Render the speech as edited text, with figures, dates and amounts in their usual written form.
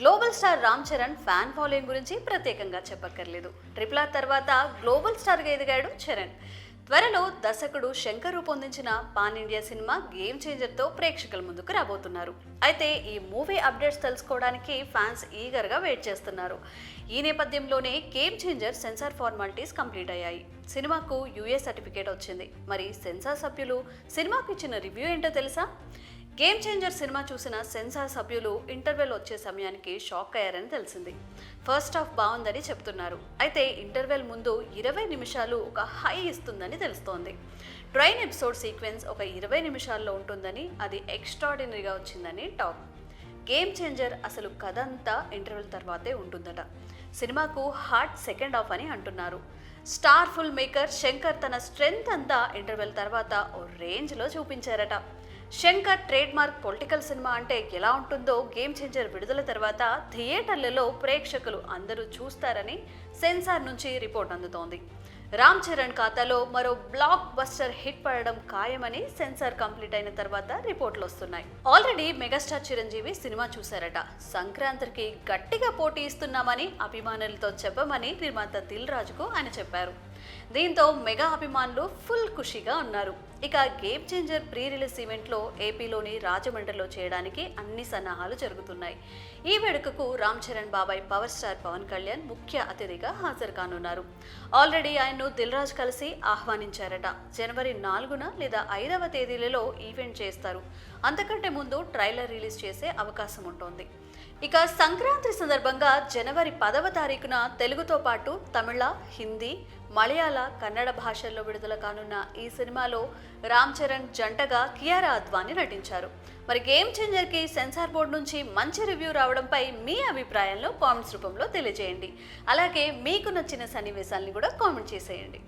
Global star Ram Charan fan following గురించి ప్రత్యేకంగా చెప్పక్కర్లేదు. ట్రిపుల్ ఆర్ తర్వాత గ్లోబల్ స్టార్గా ఎదిగాడు చరణ్. త్వరలో దర్శకుడు శంకర్ రూపొందించిన పాన్ ఇండియా సినిమా గేమ్ చేంజర్తో ప్రేక్షకుల ముందుకు రాబోతున్నారు. అయితే ఈ మూవీ అప్డేట్స్ తెలుసుకోవడానికి ఫ్యాన్స్ ఈగర్గా వెయిట్ చేస్తున్నారు. ఈ నేపథ్యంలోనే Game Changer censor formalities complete అయ్యాయి. సినిమాకు యూఏ సర్టిఫికేట్ వచ్చింది. మరి సెన్సార్ సభ్యులు సినిమాకు ఇచ్చిన రివ్యూ ఏంటో తెలుసా? గేమ్ చేంజర్ సినిమా చూసిన సెన్సార్ సభ్యులు ఇంటర్వెల్ వచ్చే సమయానికి షాక్ అయ్యారని తెలిసింది. ఫస్ట్ హాఫ్ బాగుందని చెప్తున్నారు. అయితే ఇంటర్వెల్ ముందు 20 నిమిషాలు ఒక హై ఇస్తుందని తెలుస్తోంది. ట్రైన్ ఎపిసోడ్ సీక్వెన్స్ ఒక 20 నిమిషాల్లో ఉంటుందని, అది ఎక్స్ట్రాడినరీగా వచ్చిందని టాక్. గేమ్ చేంజర్ అసలు కథ అంతా ఇంటర్వెల్ తర్వాతే ఉంటుందట. సినిమాకు హార్ట్ సెకండ్ హాఫ్ అని అంటున్నారు. స్టార్ ఫుల్ మేకర్ శంకర్ తన స్ట్రెంగ్త్ అంతా ఇంటర్వెల్ తర్వాత ఓ రేంజ్లో చూపించారట. Shankar trade mark political cinema అంటే ఎలా ఉంటుందో గేమ్ చేంజర్ విడుదల తర్వాత థియేటర్లలో ప్రేక్షకులు అందరూ చూస్తారని సెన్సార్ నుంచి రిపోర్ట్ అందుతోంది. రామ్ చరణ్ ఖాతాలో మరో బ్లాక్ బస్టర్ హిట్ పడడం ఖాయమని సెన్సార్ కంప్లీట్ అయిన తర్వాత రిపోర్ట్లు వస్తున్నాయి. ఆల్రెడీ మెగాస్టార్ చిరంజీవి సినిమా చూశారట. సంక్రాంతికి గట్టిగా పోటీ ఇస్తున్నామని అభిమానులతో చెప్పమని నిర్మాత దిల్ రాజుకు ఆయన చెప్పారు. దీంతో మెగా అభిమానులు ఫుల్ ఖుషిగా ఉన్నారు. ఇక గేమ్ చేంజర్ ప్రీ రిలీజ్ ఈవెంట్లో ఏపీలోని రాజమండ్రిలో చేయడానికి అన్ని సన్నాహాలు జరుగుతున్నాయి. ఈ వేడుకకు రామ్ చరణ్ బాబాయ్ పవర్ స్టార్ పవన్ కళ్యాణ్ ముఖ్య అతిథిగా హాజరు కానున్నారు. ఆల్రెడీ ఆయన్ను దిల్ రాజు కలిసి ఆహ్వానించారట. జనవరి 4న లేదా 5వ తేదీలలో ఈవెంట్ చేస్తారు. అంతకంటే ముందు ట్రైలర్ రిలీజ్ చేసే అవకాశం ఉంటుంది. ఇక సంక్రాంతి సందర్భంగా జనవరి 10వ తారీఖున తెలుగుతో పాటు తమిళ, హిందీ, మలయాళ, కన్నడ భాషల్లో విడుదల కానున్న ఈ సినిమాలో రామ్ చరణ్ జంటగా కియారా అద్వానీ నటించారు. మరి గేమ్ చేంజర్కి సెన్సార్ బోర్డు నుంచి మంచి రివ్యూ రావడంపై మీ అభిప్రాయాలను కామెంట్స్ రూపంలో తెలియజేయండి. అలాగే మీకు నచ్చిన సన్నివేశాలను కూడా కామెంట్ చేసేయండి.